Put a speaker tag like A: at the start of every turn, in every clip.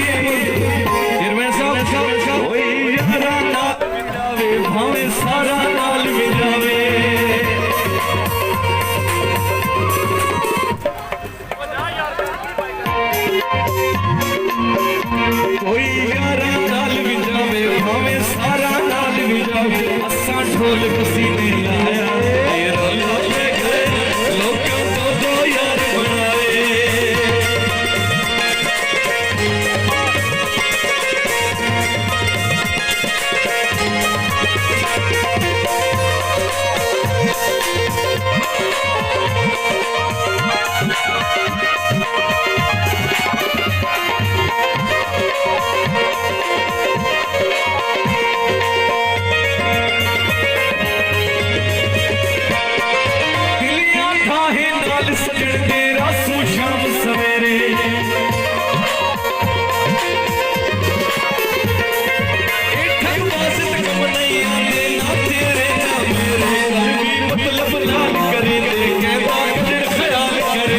A: chairman साहब कोई यारा नाल मिलावे भावे सारा नाल मिलावे कोई यारा नाल मिलावे भावे सारा नाल मिलावे असा ढोल पसीने लाया लोगों को दो यार बनाए सजन तेरा सू शाम सवेरे मतलब लाल करे ख्याल करे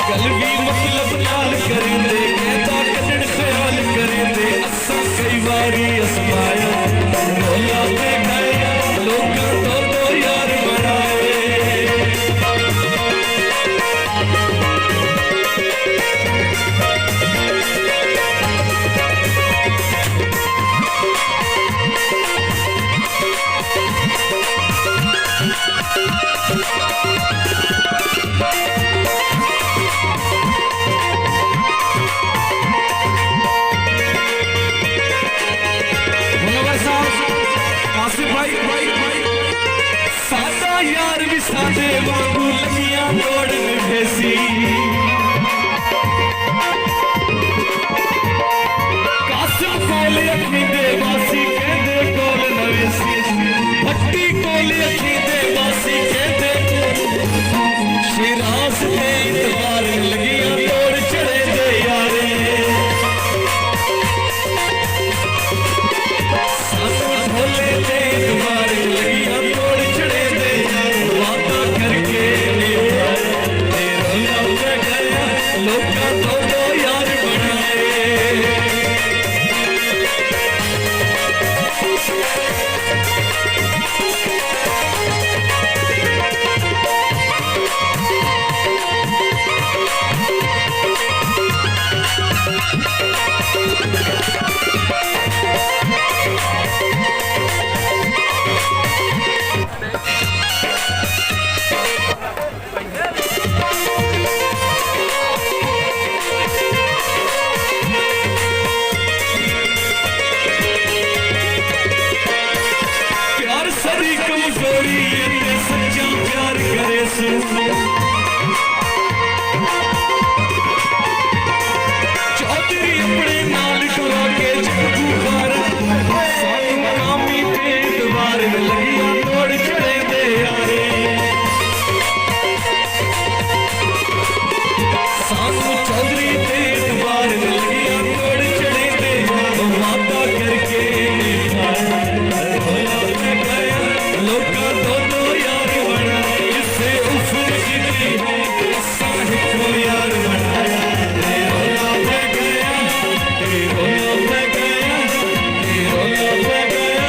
A: कल भी मतलब लाल करे कदर ख्याल करे असा कई बारी असमाया रोला पे गया लोग तो यार बनाए सादा यार भी सादे वांगू लगियां तोड़न भेसी कासिम कोल अखी दे वासी कहंदे कोल नवेसी भट्टी कोल अखी दे वासी कहंदे शिराज दे इतवार लगियां तोड़ चढ़े दे यारे सानू ढोले दे इतवार लगियां तोड़ चढ़े दे वादा करके लोका तो यार बनाए सरी कमजोरी सच्चा प्यार करे चौधरी अपने नाल टुरा के जगूबार मकामी पेट बार लगिया तोड़ चढ़े दे यारे सानू चौधरी पेट बार लगिया तोड़ चढ़े दे वादा करके लोका तो यार बना इससे उफर जितनी है साहिब को यार बनाया रोला पे गया रोला पे गया रोला पे गया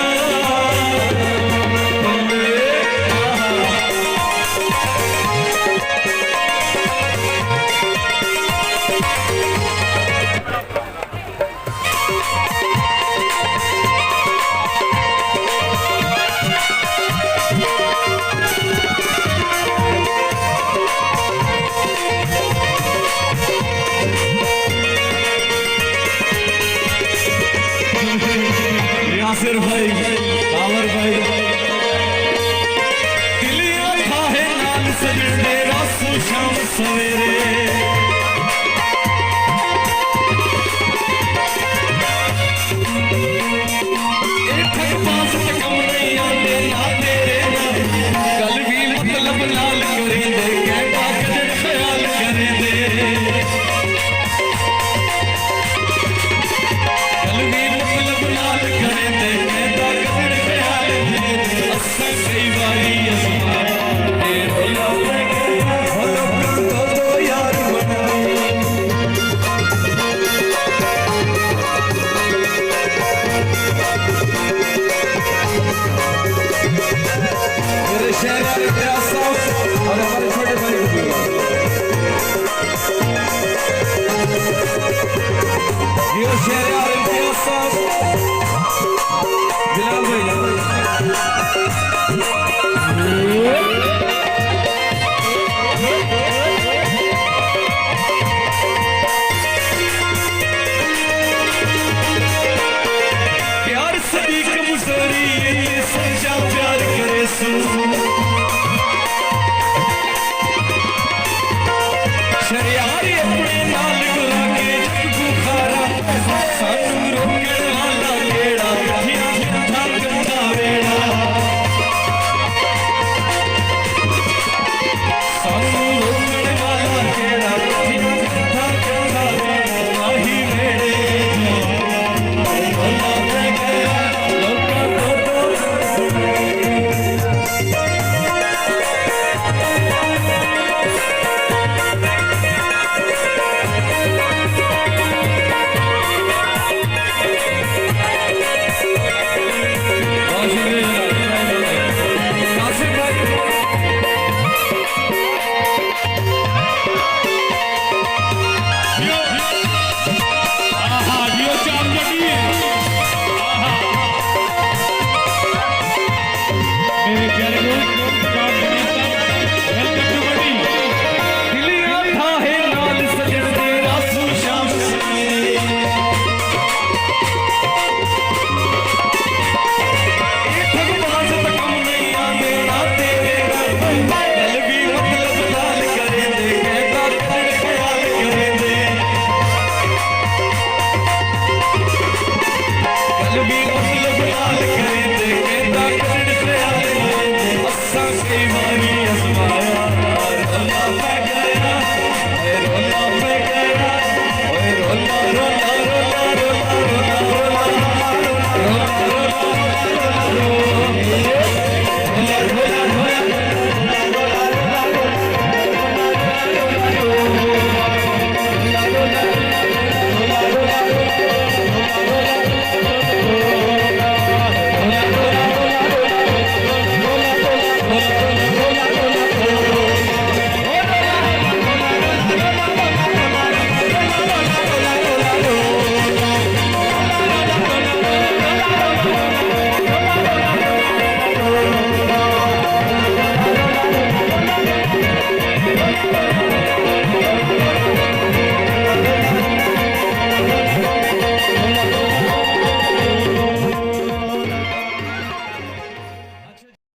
A: यासिर भाई कावर भाई दिलिया था है नाल सजन तेरा सू शाम सवेरे